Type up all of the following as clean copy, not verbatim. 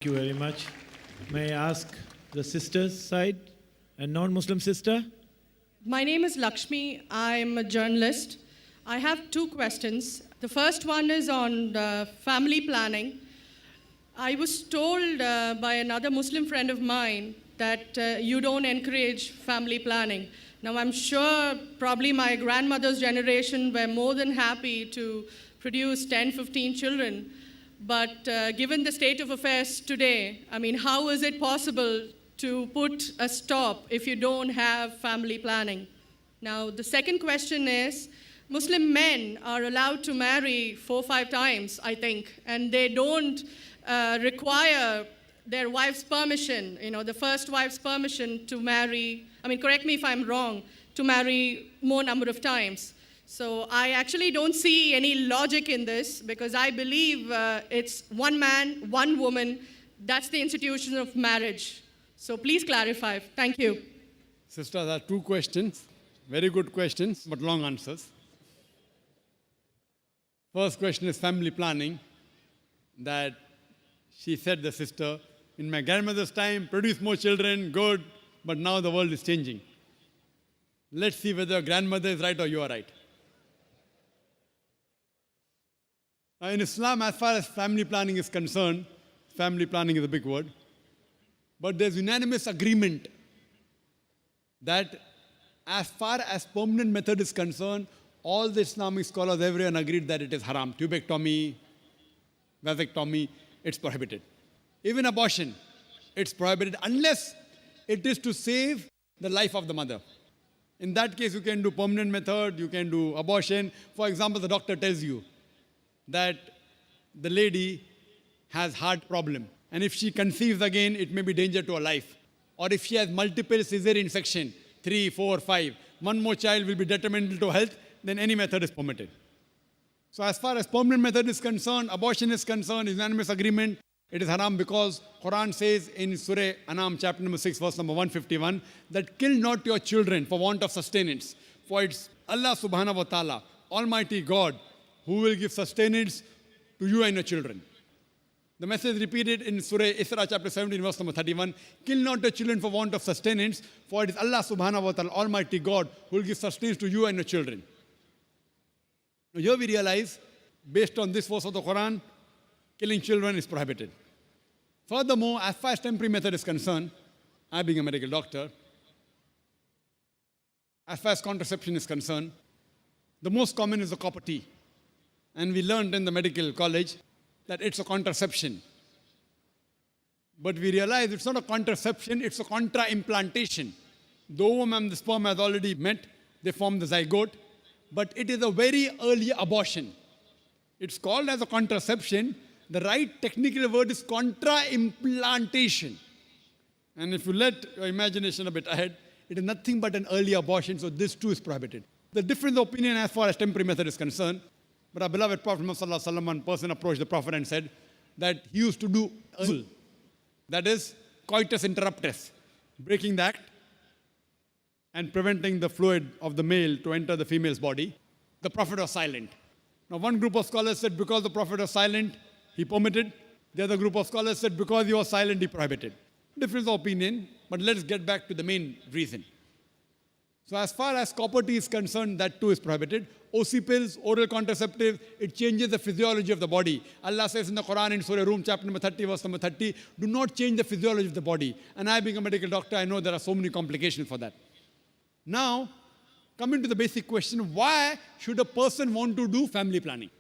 Thank you very much. May I ask the sister's side, a non-Muslim sister? My name is Lakshmi. I'm a journalist. I have two questions. The first one is on family planning. I was told by another Muslim friend of mine that you don't encourage family planning. Now, I'm sure probably my grandmother's generation were more than happy to produce 10, 15 children. But given the state of affairs today, I mean, how is it possible to put a stop if you don't have family planning? Now, the second question is, Muslim men are allowed to marry 4 or 5 times, I think, and they don't require their wife's permission, the first wife's permission to marry, correct me if I'm wrong, to marry more number of times. So I actually don't see any logic in this because I believe it's one man, one woman. That's the institution of marriage. So please clarify. Thank you. Sister, there are 2 questions. Very good questions, but long answers. First question is family planning. That she said, the sister, in my grandmother's time, produce more children, good, but now the world is changing. Let's see whether your grandmother is right or you are right. Now, in Islam, as far as family planning is concerned, family planning is a big word, but there's unanimous agreement that as far as permanent method is concerned, all the Islamic scholars, everyone agreed that it is haram. Tubectomy, vasectomy, it's prohibited. Even abortion, it's prohibited unless it is to save the life of the mother. In that case, you can do permanent method, you can do abortion. For example, the doctor tells you that the lady has heart problem, and if she conceives again, it may be danger to her life. Or if she has multiple cesarean section, 3, 4, 5, one more child will be detrimental to health, then any method is permitted. So as far as permanent method is concerned, abortion is concerned, unanimous agreement, it is haram because Quran says in Surah Anam, chapter number 6, verse number 151, that kill not your children for want of sustenance. For it's Allah subhanahu wa ta'ala, Almighty God, who will give sustenance to you and your children. The message repeated in Surah Isra, chapter 17, verse number 31, kill not your children for want of sustenance, for it is Allah subhanahu wa ta'ala, Almighty God, who will give sustenance to you and your children. Now here we realize, based on this verse of the Quran, killing children is prohibited. Furthermore, as far as temporary method is concerned, I being a medical doctor, as far as contraception is concerned, the most common is the copper T. And we learned in the medical college that it's a contraception. But we realize it's not a contraception, it's a contra-implantation. The ovum and the sperm has already met, they form the zygote, but it is a very early abortion. It's called as a contraception. The right technical word is contra-implantation. And if you let your imagination a bit ahead, it is nothing but an early abortion, so this too is prohibited. The difference of opinion as far as temporary method is concerned, but our beloved Prophet Muhammad, one person approached the Prophet and said that he used to do uzl, that is coitus interruptus, breaking the act and preventing the fluid of the male to enter the female's body. The Prophet was silent. Now one group of scholars said because the Prophet was silent, he permitted. The other group of scholars said because he was silent, he prohibited. Difference of opinion, but let's get back to the main reason. So as far as copper T is concerned, that too is prohibited. OC pills, oral contraceptive, it changes the physiology of the body. Allah says in the Quran in Surah Rum, chapter number 30, verse number 30, do not change the physiology of the body. And I being a medical doctor, I know there are so many complications for that. Now, coming to the basic question, why should a person want to do family planning?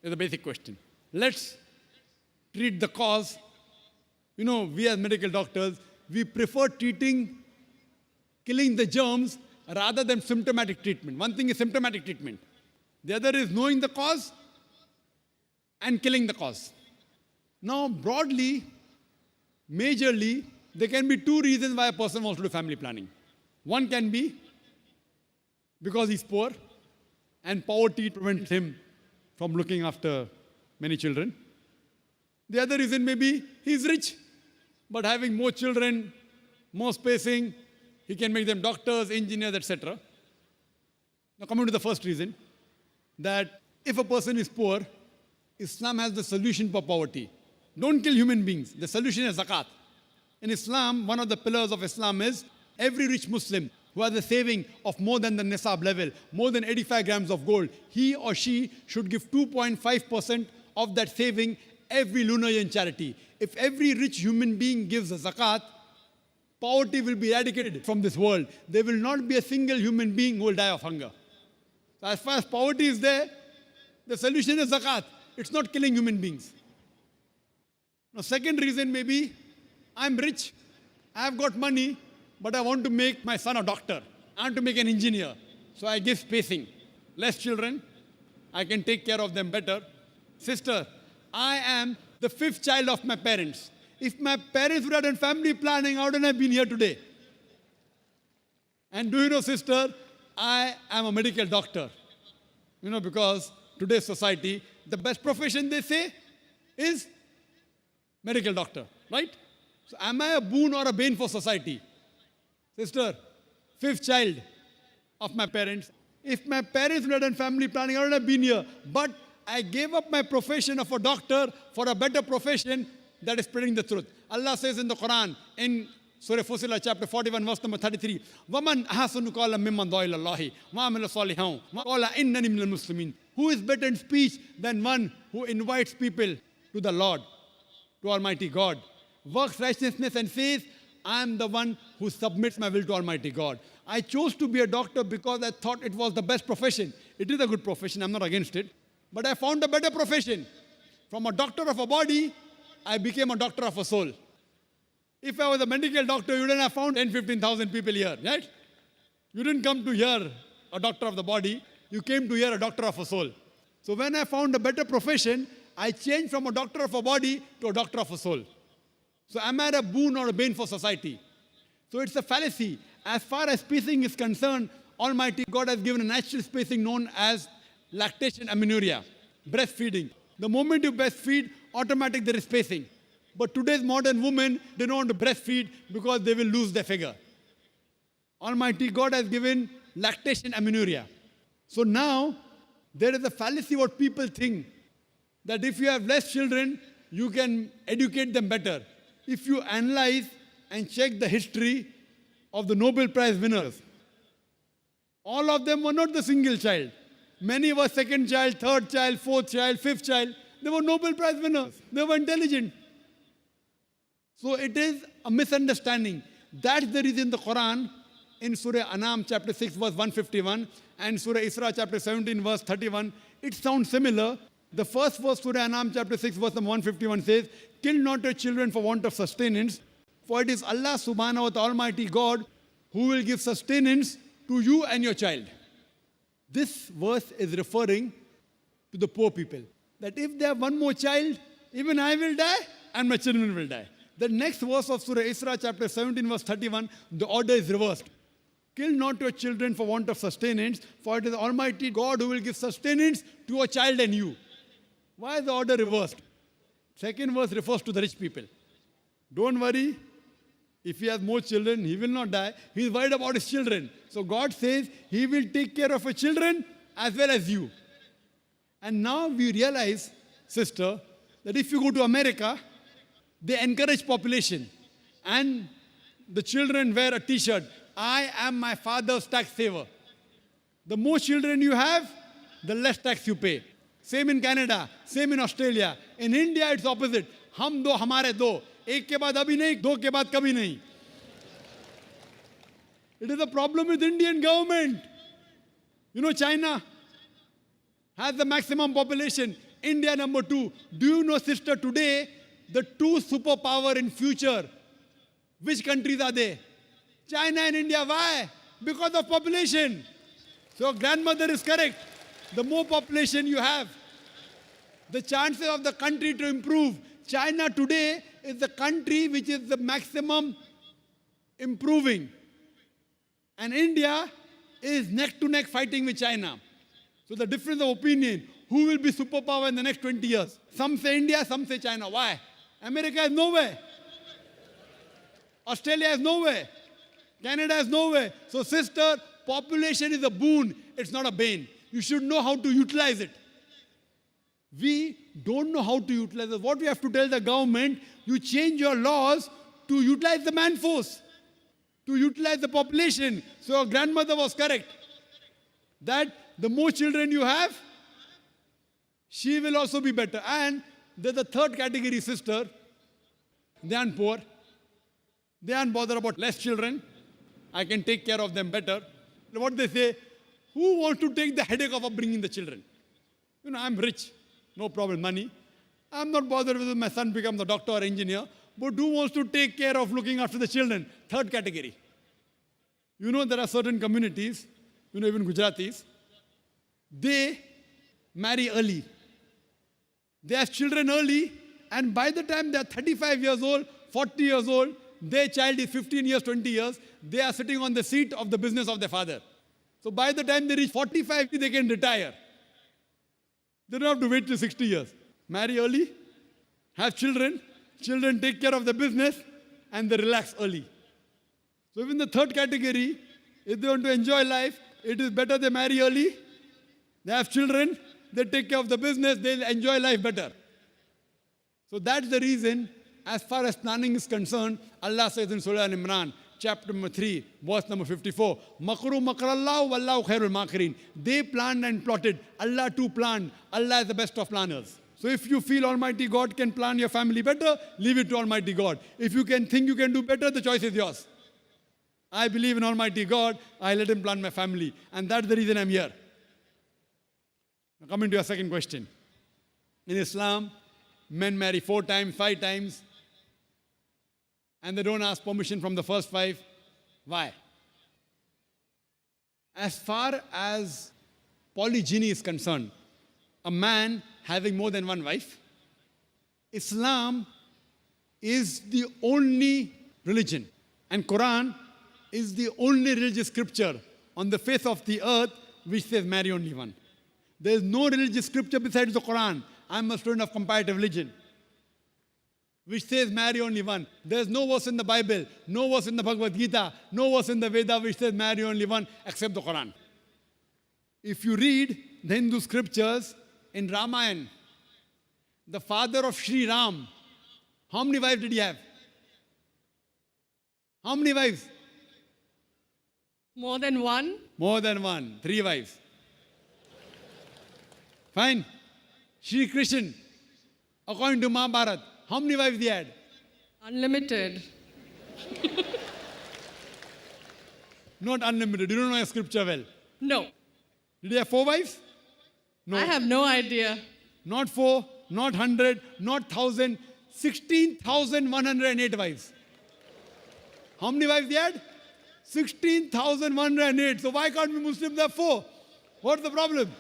Is the basic question. Let's treat the cause. We as medical doctors, we prefer killing the germs rather than symptomatic treatment. One thing is symptomatic treatment. The other is knowing the cause and killing the cause. Now, broadly, majorly, there can be 2 reasons why a person wants to do family planning. One can be because he's poor and poverty prevents him from looking after many children. The other reason may be he's rich, but having more children, more spacing, he can make them doctors, engineers, etc. Now coming to the first reason, that if a person is poor, Islam has the solution for poverty. Don't kill human beings. The solution is zakat. In Islam, one of the pillars of Islam is every rich Muslim who has a saving of more than the nisab level, more than 85 grams of gold, he or she should give 2.5% of that saving every lunar year in charity. If every rich human being gives a zakat, poverty will be eradicated from this world. There will not be a single human being who will die of hunger. So as far as poverty is there, the solution is zakat. It's not killing human beings. Now, second reason may be, I'm rich, I've got money, but I want to make my son a doctor. I want to make an engineer. So I give spacing. Less children, I can take care of them better. Sister, I am the fifth child of my parents. If my parents would have done family planning, I wouldn't have been here today. And do you know, sister, I am a medical doctor. You know, because today's society, the best profession they say is medical doctor, right? So am I a boon or a bane for society? Sister, fifth child of my parents. If my parents would have done family planning, I wouldn't have been here. But I gave up my profession of a doctor for a better profession that is spreading the truth. Allah says in the Quran, in Surah Fussilat, chapter 41, verse number 33, وَمَنْ أَحْسَنُ قَالًا مِمَّنْ دَعَا إِلَى اللَّهِ وَعَمِلَ صَالِحًا وَقَالَ إِنَّنِي مِنَ الْمُسْلِمِينَ. Who is better in speech than one who invites people to the Lord, to Almighty God, works righteousness and says, I am the one who submits my will to Almighty God. I chose to be a doctor because I thought it was the best profession. It is a good profession, I'm not against it. But I found a better profession. From a doctor of a body, I became a doctor of a soul. If I was a medical doctor, you wouldn't have found 10, 15,000 people here, right? You didn't come to hear a doctor of the body, you came to hear a doctor of a soul. So when I found a better profession, I changed from a doctor of a body to a doctor of a soul. So am I a boon or a bane for society? So it's a fallacy. As far as spacing is concerned, Almighty God has given a natural spacing known as lactation amenorrhea, breastfeeding. The moment you breastfeed, automatically there is spacing. But today's modern women, they don't want to breastfeed because they will lose their figure. Almighty God has given lactation amenorrhea. So now, there is a fallacy what people think, that if you have less children, you can educate them better. If you analyze and check the history of the Nobel Prize winners, all of them were not the single child. Many were second child, third child, fourth child, fifth child. They were Nobel Prize winners. They were intelligent. So it is a misunderstanding. That's the reason the Quran in Surah Anam chapter 6 verse 151 and Surah Isra chapter 17 verse 31, it sounds similar. The first verse, Surah Anam chapter 6 verse 151 says, kill not your children for want of sustenance, for it is Allah subhanahu wa ta'ala Almighty God who will give sustenance to you and your child. This verse is referring to the poor people. That if they have one more child, even I will die and my children will die. The next verse of Surah Isra chapter 17 verse 31, the order is reversed. Kill not your children for want of sustenance, for it is Almighty God who will give sustenance to a child and you. Why is the order reversed? Second verse refers to the rich people. Don't worry, if he has more children, he will not die. He is worried about his children. So God says he will take care of your children as well as you. And now we realize, sister, that if you go to America, they encourage population. And the children wear a t-shirt, I am my father's tax saver. The more children you have, the less tax you pay. Same in Canada, same in Australia. In India, it's opposite. Hum do, hamare do. Ek ke baad abhi nahi, do ke baad kabhi nahi. It is a problem with Indian government. You know, China has the maximum population. India number 2. Do you know, sister, today, the 2 superpower in future, which countries are they? China and India. Why? Because of population. So grandmother is correct. The more population you have, the chances of the country to improve. China today is the country which is the maximum improving. And India is neck to neck fighting with China. So the difference of opinion, who will be superpower in the next 20 years? Some say India, some say China. Why? America has nowhere. Australia has nowhere. Canada has nowhere. So sister, population is a boon. It's not a bane. You should know how to utilize it. We don't know how to utilize it. What we have to tell the government, you change your laws to utilize the man force, to utilize the population. So our grandmother was correct that the more children you have, she will also be better. And there's the third category sister. They aren't poor. They aren't bothered about less children. I can take care of them better. What they say, who wants to take the headache of upbringing the children? I'm rich, no problem, money. I'm not bothered whether my son becomes a doctor or engineer, but who wants to take care of looking after the children? Third category. There are certain communities, even Gujaratis, they marry early. They have children early, and by the time they are 35 years old, 40 years old, their child is 15 years, 20 years, they are sitting on the seat of the business of their father. So by the time they reach 45, they can retire. They don't have to wait till 60 years. Marry early, have children, children take care of the business, and they relax early. So even the third category, if they want to enjoy life, it is better they marry early, they have children, they take care of the business, they'll enjoy life better. So that's the reason, as far as planning is concerned, Allah says in Surah Al-Imran, chapter number 3, verse number 54, Makru makrallahu wallahu khairul makirin. They planned and plotted. Allah too planned. Allah is the best of planners. So if you feel Almighty God can plan your family better, leave it to Almighty God. If you can think you can do better, the choice is yours. I believe in Almighty God, I let Him plan my family. And that's the reason I'm here. Now coming to your second question. In Islam, men marry 4 times, 5 times, and they don't ask permission from the first 5. Why? As far as polygyny is concerned, a man having more than one wife, Islam is the only religion, and Quran is the only religious scripture on the face of the earth which says marry only one. There is no religious scripture besides the Quran. I'm a student of comparative religion, which says marry only one. There's no verse in the Bible, no verse in the Bhagavad Gita, no verse in the Veda which says marry only one except the Quran. If you read the Hindu scriptures in Ramayana, the father of Sri Ram, how many wives did he have? How many wives? More than one? More than one, 3 wives. Fine. Shri Krishna, according to Mahabharata, how many wives he had? Unlimited. Not unlimited. You don't know your scripture well. No. Did he have 4 wives? No. I have no idea. Not 4, not 100, not 1,000, 16,108 wives. How many wives he had? 16,108. So why can't we Muslims have 4? What's the problem?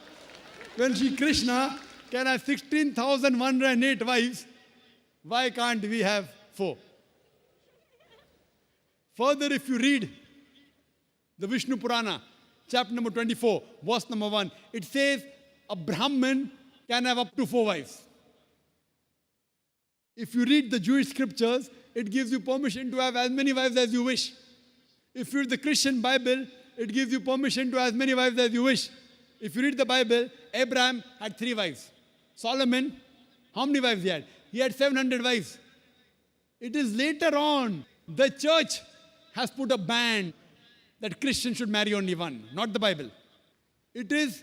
When Shri Krishna can have 16,108 wives, why can't we have 4? Further, if you read the Vishnu Purana, chapter number 24, verse number 1, it says a Brahmin can have up to 4 wives. If you read the Jewish scriptures, it gives you permission to have as many wives as you wish. If you read the Christian Bible, it gives you permission to have as many wives as you wish. If you read the Bible, Abraham had 3 wives. Solomon, how many wives he had? He had 700 wives. It is later on, the church has put a ban that Christians should marry only one, not the Bible. It is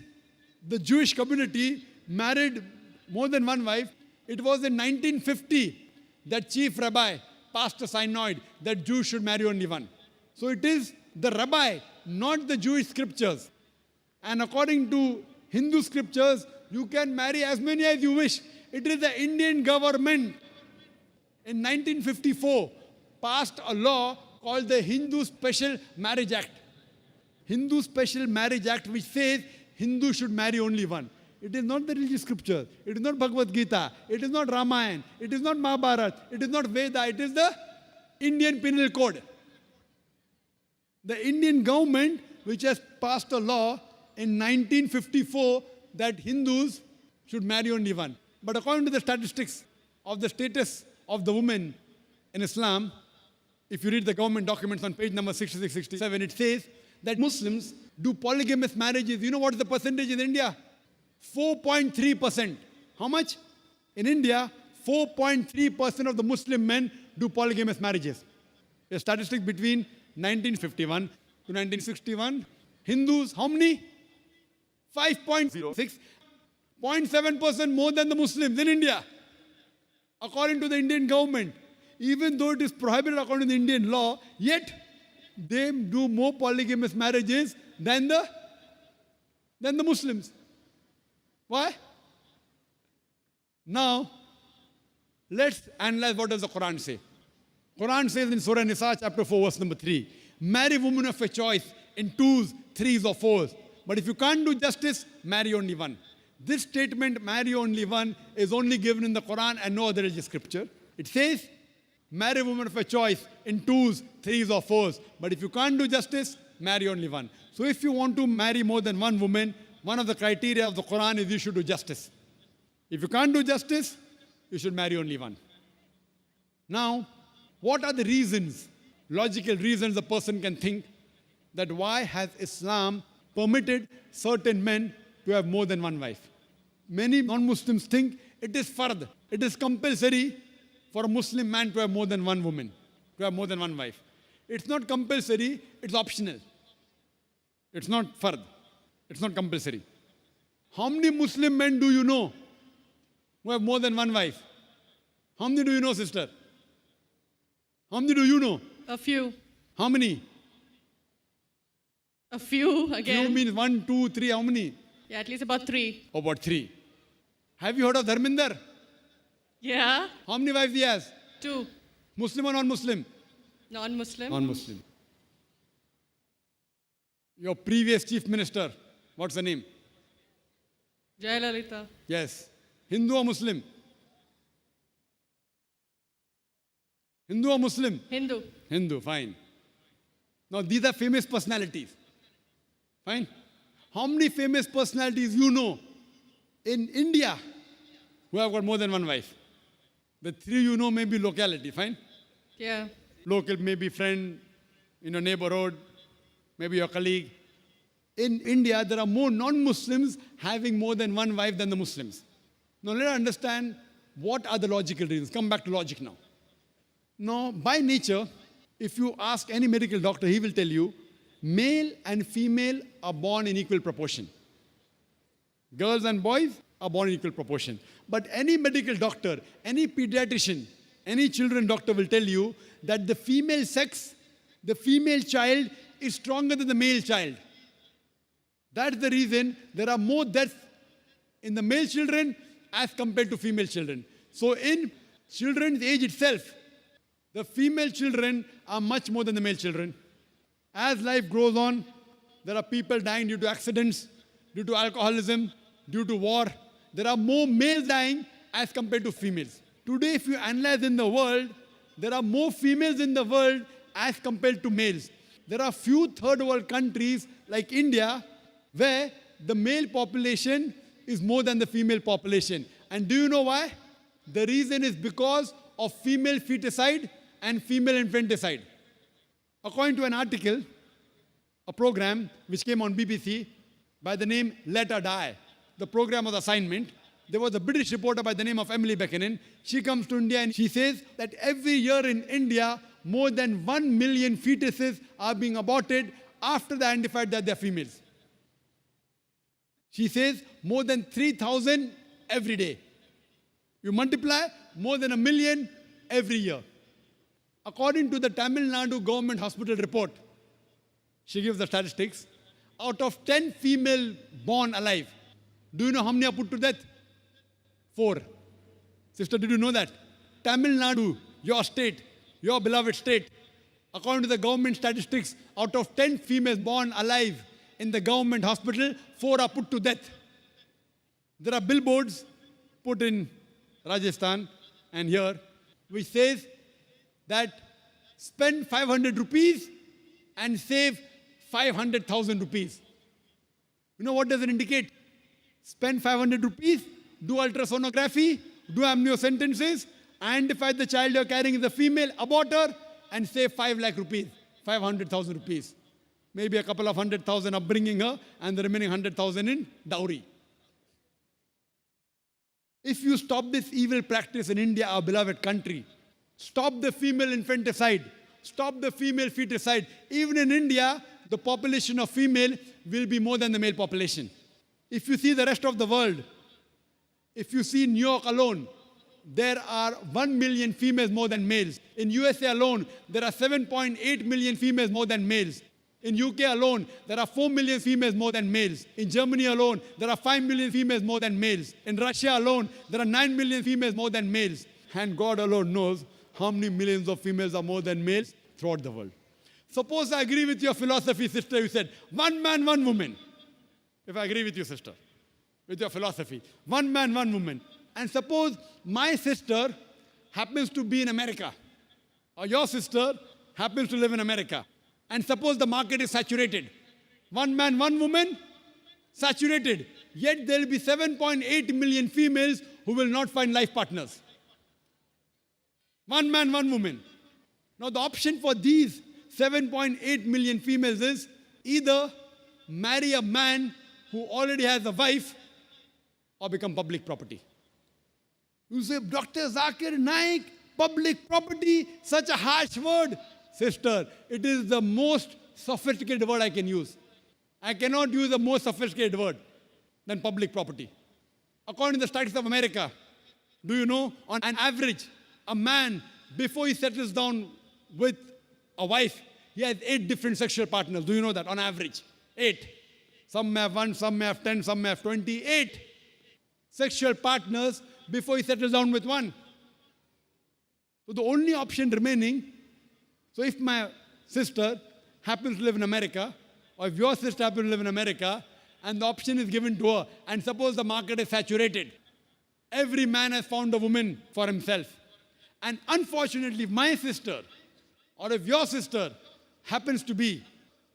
the Jewish community married more than one wife. It was in 1950 that chief rabbi passed a synod that Jews should marry only one. So it is the rabbi, not the Jewish scriptures. And according to Hindu scriptures, you can marry as many as you wish. It is the Indian government in 1954 passed a law called the Hindu Special Marriage Act. Hindu Special Marriage Act, which says Hindus should marry only one. It is not the religious scripture. It is not Bhagavad Gita. It is not Ramayana. It is not Mahabharata. It is not Veda. It is the Indian Penal Code. The Indian government, which has passed a law in 1954 that Hindus should marry only one. But according to the statistics of the status of the women in Islam, if you read the government documents on page number 66-67, it says that Muslims do polygamous marriages. You know what is the percentage in India? 4.3%. How much? In India, 4.3% of the Muslim men do polygamous marriages. A statistic between 1951 to 1961. Hindus, how many? 5.06. 0.7% more than the Muslims in India, according to the Indian government. Even though it is prohibited according to the Indian law, yet they do more polygamous marriages than the Muslims. Why? Now, let's analyze what does the Quran say. Quran says in Surah Nisa, chapter 4, verse number 3, marry women of your choice in twos, threes or fours. But if you can't do justice, marry only one. This statement, marry only one, is only given in the Quran and no other religious scripture. It says, marry women of your choice in twos, threes or fours. But if you can't do justice, marry only one. So if you want to marry more than one woman, one of the criteria of the Quran is you should do justice. If you can't do justice, you should marry only one. Now, what are the reasons, logical reasons a person can think that why has Islam permitted certain men to have more than one wife? Many non-Muslims think it is fard, it is compulsory for a Muslim man to have more than one woman, to have more than one wife. It's not compulsory, it's optional. It's not fard, it's not compulsory. How many Muslim men do you know who have more than one wife? How many do you know, sister? How many do you know? A few. How many? A few again. Few means 1, 2, 3, how many? Yeah, at least about 3. About 3. Have you heard of Dharminder? Yeah. How many wives he has? 2. Muslim or non-Muslim? Non-Muslim. Non-Muslim. Your previous chief minister, what's the name? Jayalalitha. Yes. Hindu or Muslim? Hindu or Muslim? Hindu. Hindu, fine. Now these are famous personalities. Fine. How many famous personalities you know in India who have got more than one wife? The 3 you know may be locality, fine? Yeah. Local, maybe friend in your neighborhood, maybe your colleague. In India, there are more non-Muslims having more than one wife than the Muslims. Now let us understand what are the logical reasons. Come back to logic now. Now, by nature, if you ask any medical doctor, he will tell you, male and female are born in equal proportion. Girls and boys are born in equal proportion. But any medical doctor, any pediatrician, any children doctor will tell you that the female sex, the female child is stronger than the male child. That's the reason there are more deaths in the male children as compared to female children. So in children's age itself, the female children are much more than the male children. As life grows on, there are people dying due to accidents, due to alcoholism, due to war. There are more males dying as compared to females. Today, if you analyze in the world, there are more females in the world as compared to males. There are few third world countries like India where the male population is more than the female population. And do you know why? The reason is because of female feticide and female infanticide. According to an article, a program which came on BBC by the name Let Her Die, the program was assignment. There was a British reporter by the name of Emily Buchanan. She comes to India and she says that every year in India, more than 1 million fetuses are being aborted after they identified that they're females. She says more than 3,000 every day. You multiply, more than 1 million every year. According to the Tamil Nadu government hospital report, she gives the statistics, out of 10 female born alive, do you know how many are put to death? 4. Sister, did you know that? Tamil Nadu, your state, your beloved state, according to the government statistics, out of 10 females born alive in the government hospital, 4 are put to death. There are billboards put in Rajasthan and here, which says that spend 500 rupees and save 500,000 rupees. You know what does it indicate? Spend 500 rupees, do ultrasonography, do amniocentesis, identify the child you're carrying is a female, abort her, and save 5 lakh rupees, 500,000 rupees. Maybe a couple of 100,000 upbringing her, and the remaining 100,000 in dowry. If you stop this evil practice in India, our beloved country, stop the female infanticide, stop the female feticide, even in India, the population of female will be more than the male population. If you see the rest of the world, if you see New York alone, there are 1 million females more than males. In USA alone, there are 7.8 million females more than males. In UK alone, there are 4 million females more than males. In Germany alone, there are 5 million females more than males. In Russia alone, there are 9 million females more than males. And God alone knows how many millions of females are more than males throughout the world. Suppose I agree with your philosophy, sister, you said, one man, one woman. If I agree with you, sister, with your philosophy, one man, one woman. And suppose my sister happens to be in America, or your sister happens to live in America. And suppose the market is saturated. One man, one woman, saturated. Yet there will be 7.8 million females who will not find life partners. One man, one woman. Now the option for these 7.8 million females is either marry a man who already has a wife or become public property. You say, Dr. Zakir Naik, public property, such a harsh word. Sister, it is the most sophisticated word I can use. I cannot use a more sophisticated word than public property. According to the studies of America, do you know, on an average, a man, before he settles down with a wife, he has 8 different sexual partners. Do you know that? On average, 8. Some may have 1, some may have 10, some may have 28 sexual partners before he settles down with one. So the only option remaining, so if my sister happens to live in America, or if your sister happens to live in America, and the option is given to her, and suppose the market is saturated, every man has found a woman for himself. And unfortunately, if my sister, or if your sister happens to be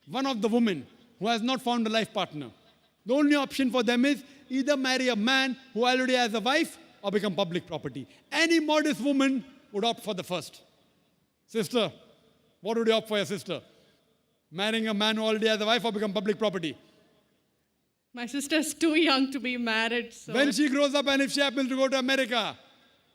one of the women who has not found a life partner, the only option for them is either marry a man who already has a wife or become public property. Any modest woman would opt for the first. Sister, what would you opt for your sister? Marrying a man who already has a wife or become public property? My sister's too young to be married, so When she grows up and if she happens to go to America,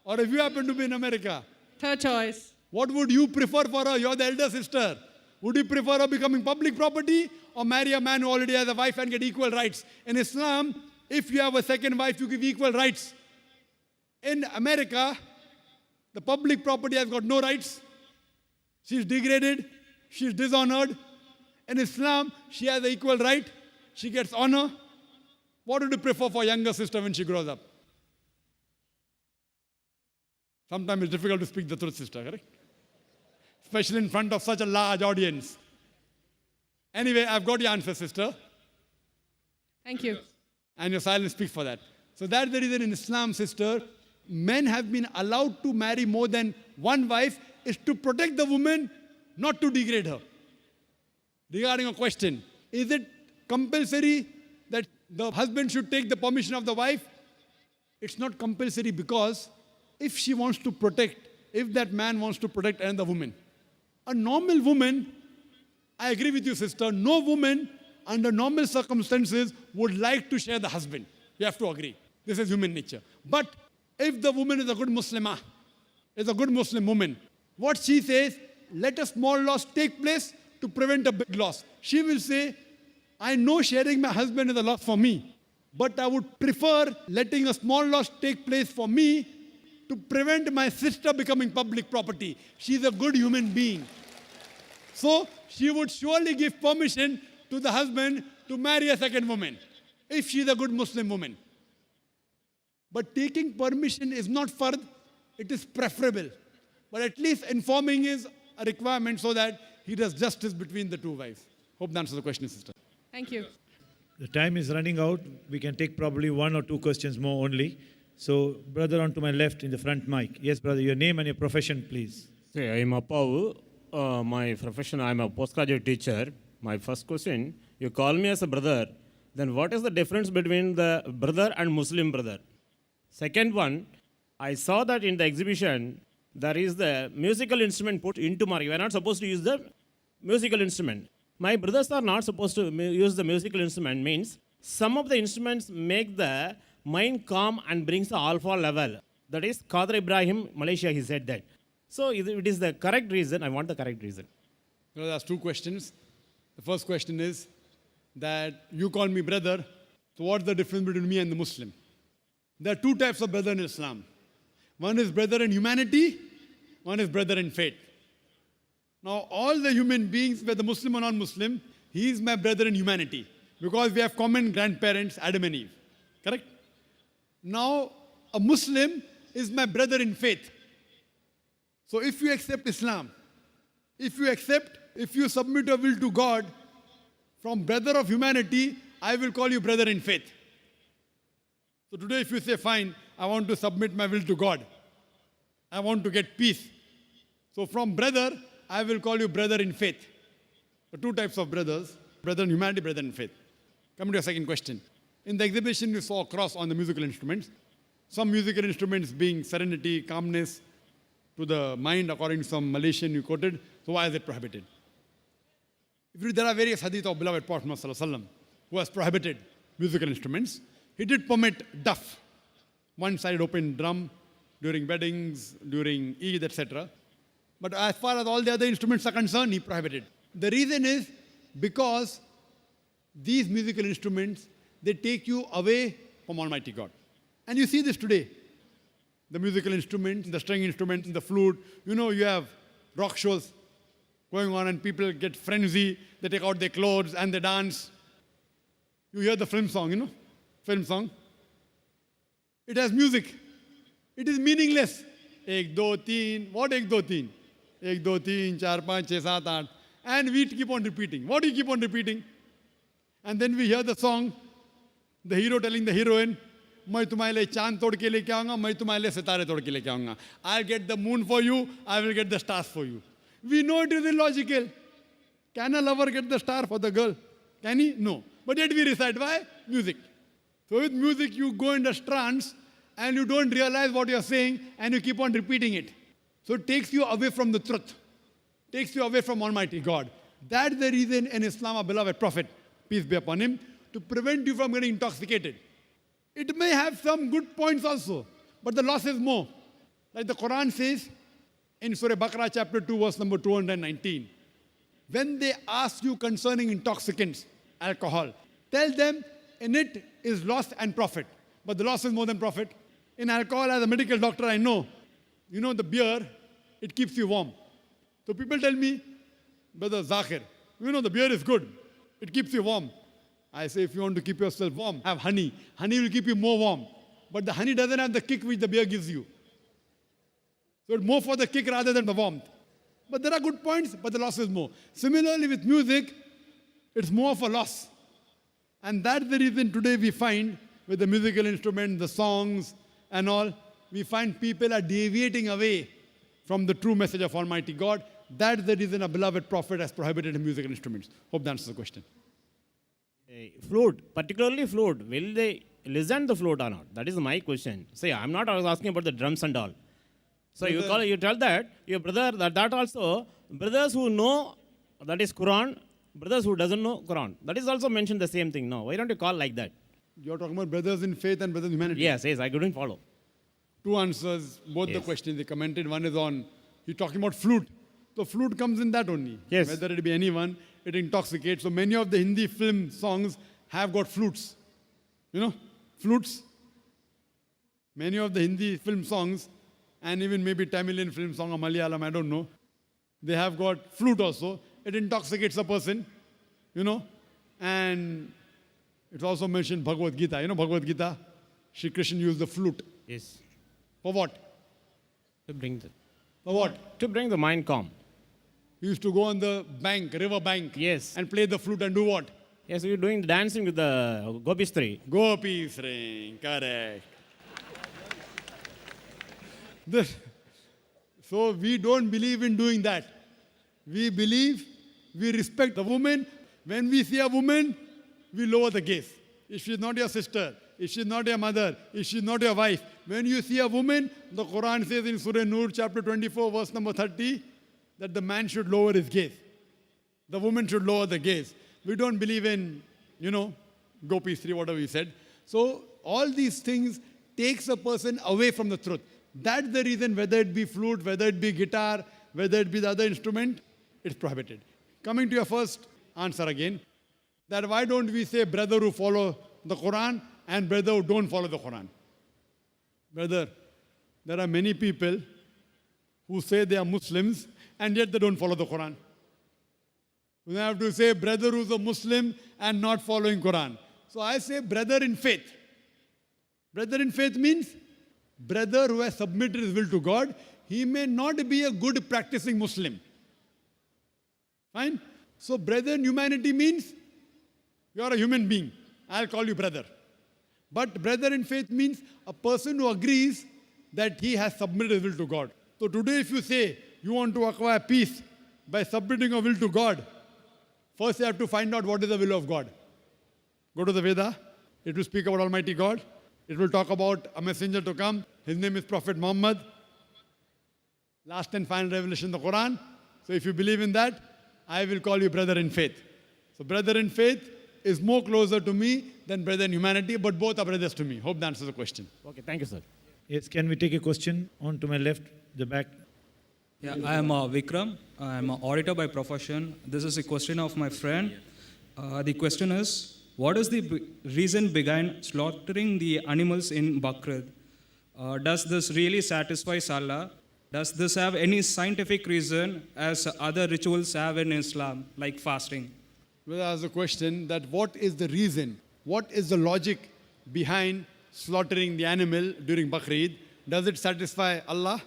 or if you happen to be in America, third choice. what would you prefer for her? You're the elder sister. Would you prefer her becoming public property or marry a man who already has a wife and get equal rights? In Islam, if you have a second wife, you give equal rights. In America, the public property has got no rights. She's degraded. She's dishonored. In Islam, she has an equal right. She gets honor. What would you prefer for younger sister when she grows up? Sometimes it's difficult to speak the truth, sister, correct? Especially in front of such a large audience. Anyway, I've got your answer, sister. Thank you. And your silence speaks for that. So that's the reason in Islam, sister, men have been allowed to marry more than one wife is to protect the woman, not to degrade her. Regarding a question, is it compulsory that the husband should take the permission of the wife? It's not compulsory because if she wants to protect, if that man wants to protect another woman, a normal woman, I agree with you, sister, no woman under normal circumstances would like to share the husband. You have to agree. This is human nature. But if the woman is a good Muslimah, is a good Muslim woman, what she says, let a small loss take place to prevent a big loss. She will say, I know sharing my husband is a loss for me, but I would prefer letting a small loss take place for me to prevent my sister becoming public property. She's a good human being. So she would surely give permission to the husband to marry a second woman, if she's a good Muslim woman. But taking permission is not fard, it is preferable. But at least informing is a requirement so that he does justice between the two wives. Hope that answers the question, sister. Thank you. The time is running out. We can take probably 1 or 2 questions more only. So, brother on to my left in the front mic. Yes, brother, your name and your profession, please. Hey, I am Appavu. My profession, I am a postgraduate teacher. My first question, you call me as a brother, then what is the difference between the brother and Muslim brother? Second one, I saw that in the exhibition, there is the musical instrument put into marriage. We are not supposed to use the musical instrument. My brothers are not supposed to use the musical instrument, means some of the instruments make the mind calm and brings the alpha level. That is Qadr Ibrahim, Malaysia, he said that. So if it is the correct reason, I want the correct reason. That's two questions. The first question is that you call me brother, so what's the difference between me and the Muslim? There are two types of brother in Islam. One is brother in humanity, one is brother in faith. Now, all the human beings, whether Muslim or non-Muslim, he is my brother in humanity because we have common grandparents, Adam and Eve. Correct? Now, a Muslim is my brother in faith. So if you accept Islam, if you submit your will to God, from brother of humanity, I will call you brother in faith. So today if you say, fine, I want to submit my will to God, I want to get peace. So from brother, I will call you brother in faith. The two types of brothers, brother in humanity, brother in faith. Coming to your second question. In the exhibition, you saw a cross on the musical instruments. Some musical instruments being serenity, calmness to the mind, according to some Malaysian you quoted. So why is it prohibited? There are various hadith of beloved Prophet Muhammad who has prohibited musical instruments. He did permit duff, one-sided open drum, during weddings, during Eid, etc. But as far as all the other instruments are concerned, he prohibited. The reason is because these musical instruments, they take you away from Almighty God. And you see this today. The musical instruments, the string instruments, the flute, you have rock shows going on and people get frenzy, they take out their clothes and they dance. You hear the film song, film song. It has music. It is meaningless. Ek, do, teen. What ek, do, teen? Ek, do, teen, char, panch, chhe, saat, aath. And we keep on repeating. What do you keep on repeating? And then we hear the song, the hero telling the heroine, मैं तुम्हारे लिए चांद तोड़ के लेके आऊंगा, मैं तुम्हारे लिए सितारे तोड़ के लेके आऊंगा. I'll get the moon for you, I will get the stars for you. We know it is illogical. Can a lover get the star for the girl? Can he? No. But yet we recite. Why? Music. So with music you go in the trance and you don't realize what you're saying and you keep on repeating it. So it takes you away from the truth. Takes you away from Almighty God. That's the reason in Islam, our beloved Prophet, peace be upon him, to prevent you from getting intoxicated. It may have some good points also, but the loss is more. Like the Quran says in Surah Baqarah chapter 2 verse number 219. When they ask you concerning intoxicants, alcohol, tell them in it is loss and profit. But the loss is more than profit. In alcohol, as a medical doctor, I know, the beer, it keeps you warm. So people tell me, Brother Zakir, the beer is good. It keeps you warm. I say, if you want to keep yourself warm, have honey. Honey will keep you more warm. But the honey doesn't have the kick which the beer gives you. So it's more for the kick rather than the warmth. But there are good points, but the loss is more. Similarly with music, it's more of a loss. And that's the reason today we find with the musical instrument, the songs and all, we find people are deviating away from the true message of Almighty God. That's the reason a beloved Prophet has prohibited musical instruments. Hope that answers the question. Flute, particularly flute, will they listen the flute or not? That is my question. Say, I'm not asking about the drums and all. So you tell that your brother that also brothers who know that is Quran, brothers who doesn't know Quran. That is also mentioned the same thing. No, why don't you call like that? You're talking about brothers in faith and brothers in humanity. Yes, I couldn't follow. Two answers, both the Yes. questions they commented. One is on, you're talking about flute. So flute comes in that only. Yes. Whether it be anyone, it intoxicates. So many of the Hindi film songs have got flutes. Flutes. Many of the Hindi film songs, and even maybe Tamilian film song or Malayalam, I don't know, they have got flute also. It intoxicates a person, and it's also mentioned Bhagavad Gita. Bhagavad Gita, Shri Krishna used the flute. Yes. For what? To bring the mind calm. He used to go on the bank, river bank, Yes. and play the flute and do what? Yes, we're doing the dancing with the Gopistri. Gopis ring, correct. So we don't believe in doing that. We believe, we respect the woman. When we see a woman, we lower the gaze. If she's not your sister, if she's not your mother, if she's not your wife, when you see a woman, the Quran says in Surah Nur, chapter 24, verse number 30, that the man should lower his gaze. The woman should lower the gaze. We don't believe in, Gopi Sri, whatever we said. So all these things takes a person away from the truth. That's the reason, whether it be flute, whether it be guitar, whether it be the other instrument, it's prohibited. Coming to your first answer again, that why don't we say brother who follow the Quran and brother who don't follow the Quran? Brother, there are many people who say they are Muslims and yet they don't follow the Quran. We have to say brother who's a Muslim and not following Quran. So I say brother in faith. Brother in faith means brother who has submitted his will to God. He may not be a good practicing Muslim. Fine? So brother in humanity means you are a human being. I'll call you brother. But brother in faith means a person who agrees that he has submitted his will to God. So today if you say you want to acquire peace by submitting your will to God, first you have to find out what is the will of God. Go to the Veda. It will speak about Almighty God. It will talk about a messenger to come. His name is Prophet Muhammad. Last and final revelation, the Quran. So if you believe in that, I will call you brother in faith. So brother in faith is more closer to me than brother in humanity, but both are brothers to me. Hope that answers the question. Okay, thank you, sir. Yes, can we take a question on to my left, the back? Yeah, I am Vikram. I am an auditor by profession. This is a question of my friend. The question is, what is the reason behind slaughtering the animals in Bakrid? Does this really satisfy Allah? Does this have any scientific reason as other rituals have in Islam, like fasting? Well, I ask a question that what is the reason? What is the logic behind slaughtering the animal during Bakrid? Does it satisfy Allah?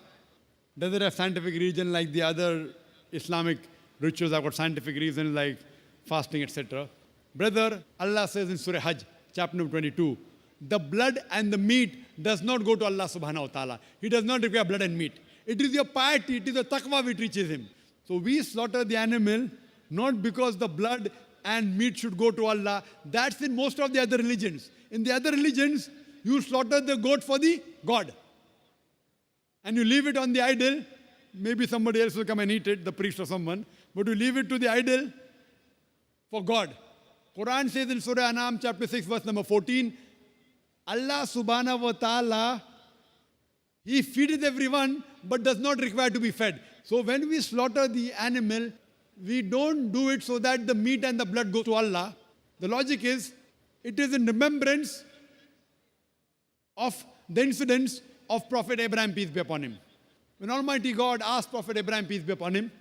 Does it have scientific reason like the other Islamic rituals have got scientific reasons like fasting, etc.? Brother, Allah says in Surah Hajj, chapter number 22, the blood and the meat does not go to Allah subhanahu wa ta'ala. He does not require blood and meat. It is your piety, it is the taqwa which reaches him. So we slaughter the animal not because the blood and meat should go to Allah. That's in most of the other religions. In the other religions, you slaughter the goat for the God. And you leave it on the idol. Maybe somebody else will come and eat it, the priest or someone. But you leave it to the idol for God. Quran says in Surah Anam, chapter 6, verse number 14, Allah subhanahu wa ta'ala, He feeds everyone, but does not require to be fed. So when we slaughter the animal, we don't do it so that the meat and the blood go to Allah. The logic is, it is in remembrance of the incidents of Prophet Abraham, peace be upon him. When Almighty God asked Prophet Abraham, peace be upon him,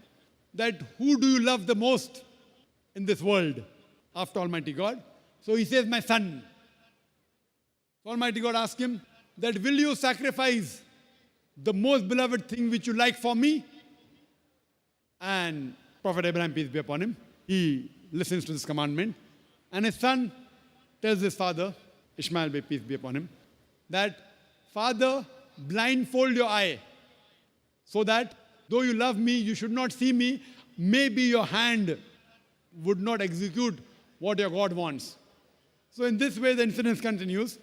that who do you love the most in this world after Almighty God? So he says, my son. So Almighty God asked him, that will you sacrifice the most beloved thing which you like for me? And Prophet Abraham, peace be upon him, he listens to this commandment. And his son tells his father, Ishmael, peace be upon him, that, Father, blindfold your eye, so that though you love me, you should not see me. Maybe your hand would not execute what your God wants. So in this way, the incident continues.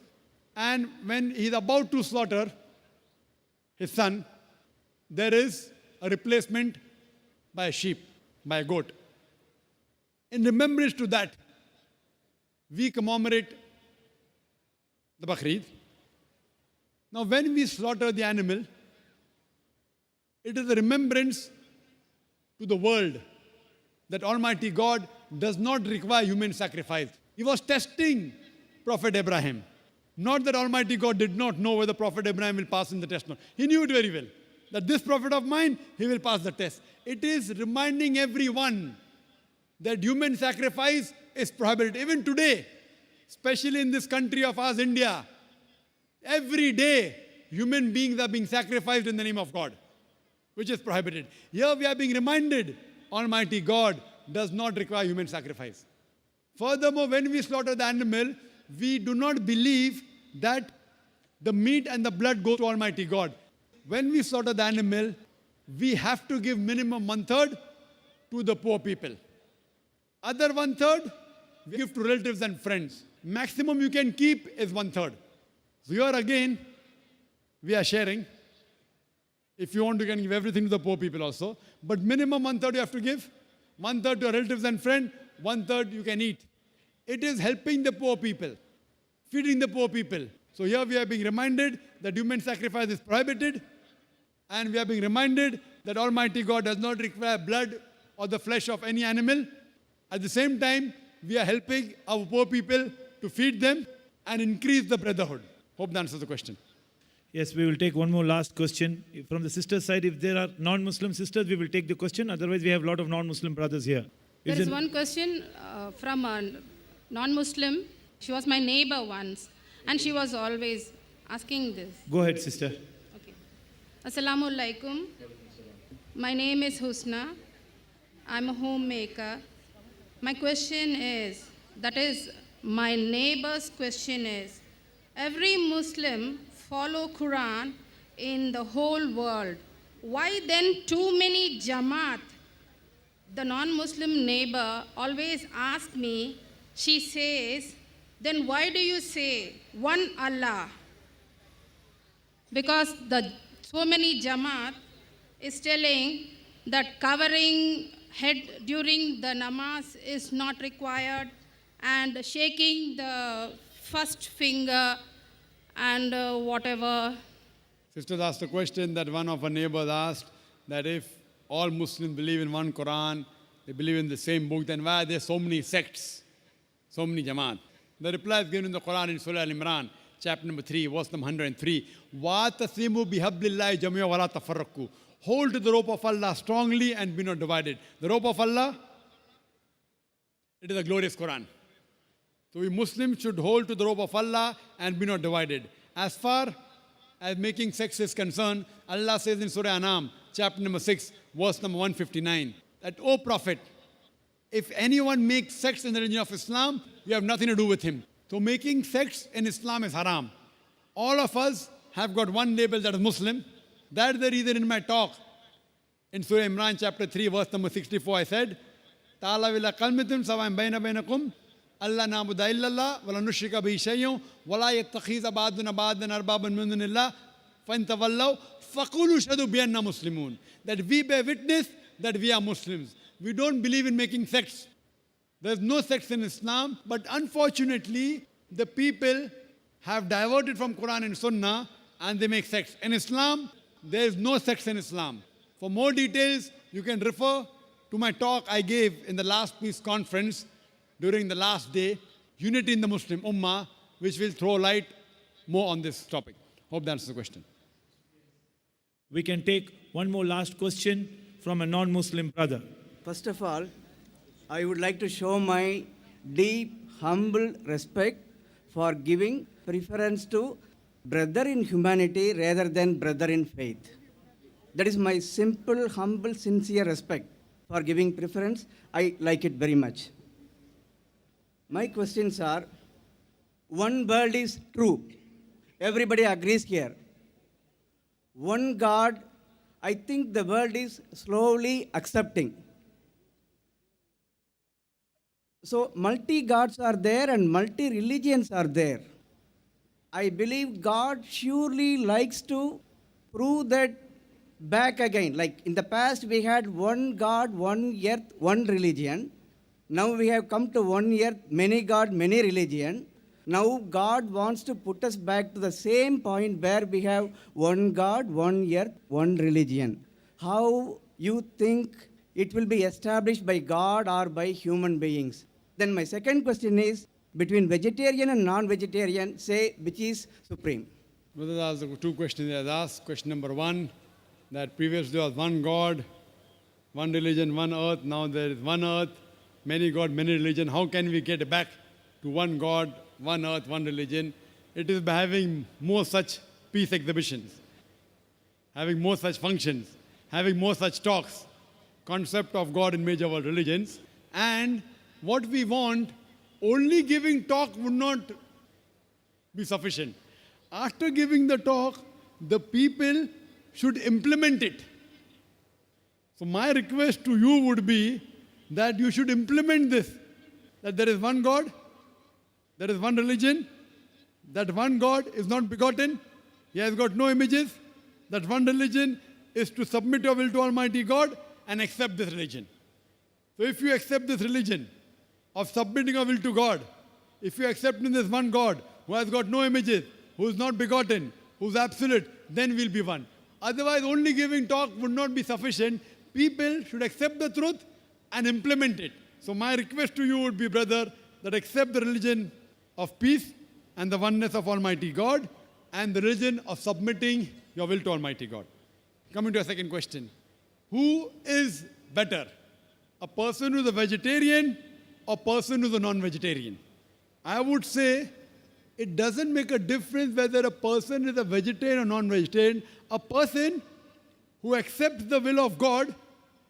And when he's about to slaughter his son, there is a replacement by a sheep, by a goat. In remembrance to that, we commemorate the Bakrid. Now, when we slaughter the animal, it is a remembrance to the world that Almighty God does not require human sacrifice. He was testing Prophet Abraham. Not that Almighty God did not know whether Prophet Abraham will pass in the test or not. He knew it very well, that this prophet of mine, he will pass the test. It is reminding everyone that human sacrifice is prohibited. Even today, especially in this country of ours, India, every day, human beings are being sacrificed in the name of God, which is prohibited. Here we are being reminded, Almighty God does not require human sacrifice. Furthermore, when we slaughter the animal, we do not believe that the meat and the blood go to Almighty God. When we slaughter the animal, we have to give minimum 1/3 to the poor people. Other 1/3, we give to relatives and friends. Maximum you can keep is 1/3. So here again, we are sharing. If you want, you can give everything to the poor people also. But minimum 1/3 you have to give. 1/3 to your relatives and friends, 1/3 you can eat. It is helping the poor people, feeding the poor people. So here we are being reminded that human sacrifice is prohibited, and we are being reminded that Almighty God does not require blood or the flesh of any animal. At the same time, we are helping our poor people to feed them and increase the brotherhood. Hope that answers the question. Yes, we will take one more last question. From the sister's side, if there are non-Muslim sisters, we will take the question. Otherwise, we have a lot of non-Muslim brothers here. There Is is it- one question from a non-Muslim. She was my neighbor once, and she was always asking this. Go ahead, sister. Okay. Assalamu alaikum. My name is Husna. I'm a homemaker. My question is, that is, my neighbor's question is, every Muslim follow Quran in the whole world. Why then too many Jamaat? The non-Muslim neighbor always asks me, she says, then why do you say one Allah? Because so many Jamaat is telling that covering head during the namaz is not required, and shaking the first finger and whatever. Sisters asked a question that one of her neighbors asked, that if all Muslims believe in one Quran, they believe in the same book, then why are there so many sects, so many Jamaat? The reply is given in the Quran in Surah Al-Imran, chapter number 3, verse number 103. وَاتَصِمُوا بِحَبْلِ اللَّهِ جَمِيعًا وَلَا تَفَرَّقُوا. Hold to the rope of Allah strongly and be not divided. The rope of Allah, it is a glorious Quran. So we Muslims should hold to the rope of Allah and be not divided. As far as making sex is concerned, Allah says in Surah Anam, chapter number 6, verse number 159, that, O Prophet, if anyone makes sex in the religion of Islam, you have nothing to do with him. So making sex in Islam is haram. All of us have got one label, that is Muslim. That's the reason in my talk in Surah Imran chapter 3 verse number 64 I said, Ta'ala wila qalmitum sawa'in bayna bainakum alla na'budu illallah wa la nushrika bihi shay'un wa la yattakhiza ba'duna ba'dan arbaban min dunillah fa in tawallaw faqulu shahadu bi anna muslimun. That we bear witness that we are Muslims. We don't believe in making sects. There's no sects in Islam, but unfortunately the people have diverted from Quran and Sunnah and they make sects. In Islam, there is no sects in Islam. For more details, you can refer to my talk I gave in the last peace conference during the last day, Unity in the Muslim Ummah, which will throw light more on this topic. Hope that answers the question. We can take one more last question from a non-Muslim brother. First of all, I would like to show my deep, humble respect for giving preference to brother in humanity rather than brother in faith. That is my simple, humble, sincere respect for giving preference. I like it very much. My questions are, one world is true. Everybody agrees here. One God, I think the world is slowly accepting. So multi-gods are there and multi-religions are there. I believe God surely likes to prove that back again. Like in the past we had one God, one earth, one religion. Now we have come to one earth, many God, many religion. Now God wants to put us back to the same point where we have one God, one earth, one religion. How you think it will be established by God or by human beings? Then my second question is, between vegetarian and non-vegetarian, say which is supreme? Brothers asked two questions. They asked question number one, that previously there was one God, one religion, one earth. Now there is one earth, many God, many religion. How can we get back to one God, one earth, one religion? It is by having more such peace exhibitions, having more such functions, having more such talks, concept of God in major world religions. And what we want, only giving talk would not be sufficient. After giving the talk, the people should implement it. So my request to you would be that you should implement this, that there is one God, there is one religion, that one God is not begotten, he has got no images, that one religion is to submit your will to Almighty God and accept this religion. So if you accept this religion of submitting your will to God, if you accept in this one God who has got no images, who is not begotten, who is absolute, then we'll be one. Otherwise, only giving talk would not be sufficient. People should accept the truth and implement it. So my request to you would be, brother, that accept the religion of peace and the oneness of Almighty God and the religion of submitting your will to Almighty God. Coming to a second question. Who is better? A person who is a vegetarian or a person who is a non-vegetarian? I would say it doesn't make a difference whether a person is a vegetarian or non-vegetarian. A person who accepts the will of God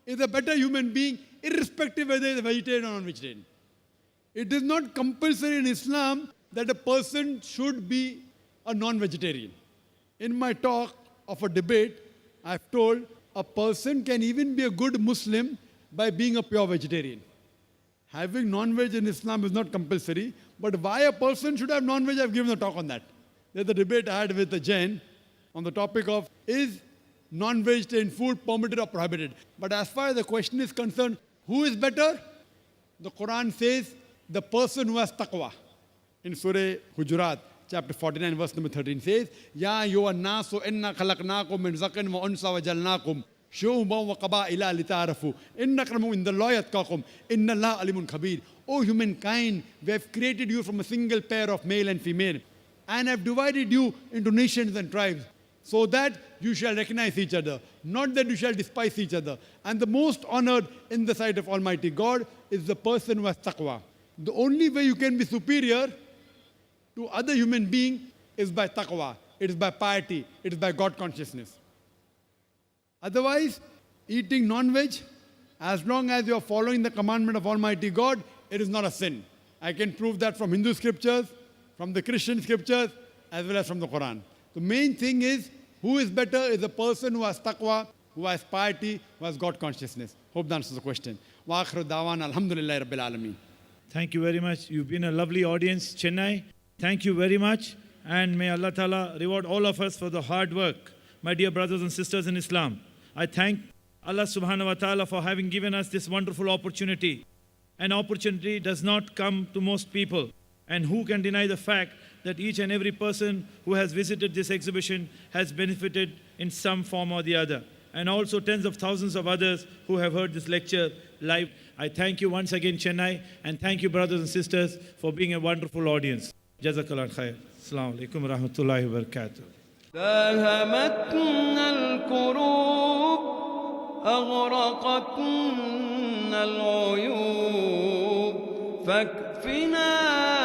is a better human being, irrespective whether he is a vegetarian or non-vegetarian. It is not compulsory in Islam that a person should be a non-vegetarian. In my talk of a debate, I've told a person can even be a good Muslim by being a pure vegetarian. Having non-veg in Islam is not compulsory, but why a person should have non-veg, I've given a talk on that. There's a debate I had with a Jain on the topic of is non-vegetarian food permitted or prohibited. But as far as the question is concerned, who is better? The Quran says the person who has taqwa. In Surah Hujurat, chapter 49, verse number 13 says, Ya ayyuhan nasu inna khalaqnakum min zakarin wa unsa wa jalnakum shu'uban wa qaba'ila lita'arafu inna akramakum indallahi atqakum inna Allaha alimun khabir. O humankind, we have created you from a single pair of male and female and have divided you into nations and tribes so that you shall recognize each other, not that you shall despise each other. And the most honored in the sight of Almighty God is the person who has taqwa. The only way you can be superior to other human being is by taqwa. It is by piety. It is by God consciousness. Otherwise, eating non-veg, as long as you are following the commandment of Almighty God, it is not a sin. I can prove that from Hindu scriptures, from the Christian scriptures, as well as from the Quran. The main thing is, who is better is the person who has taqwa, who has piety, who has God consciousness. Hope that answers the question. Wa akhiru da'wana alhamdulillahi rabbil alameen. Thank you very much. You've been a lovely audience, Chennai. Thank you very much. And may Allah Ta'ala reward all of us for the hard work. My dear brothers and sisters in Islam, I thank Allah Subhanahu wa Ta'ala for having given us this wonderful opportunity. An opportunity does not come to most people. And who can deny the fact that each and every person who has visited this exhibition has benefited in some form or the other. And also tens of thousands of others who have heard this lecture live. I thank you once again, Chennai, and thank you, brothers and sisters, for being a wonderful audience. Jazakallah khair. Assalamu alaikum wa rahmatullahi wa barakatuh. داهمتنا الكروب أغرقتنا العيوب فاكفنا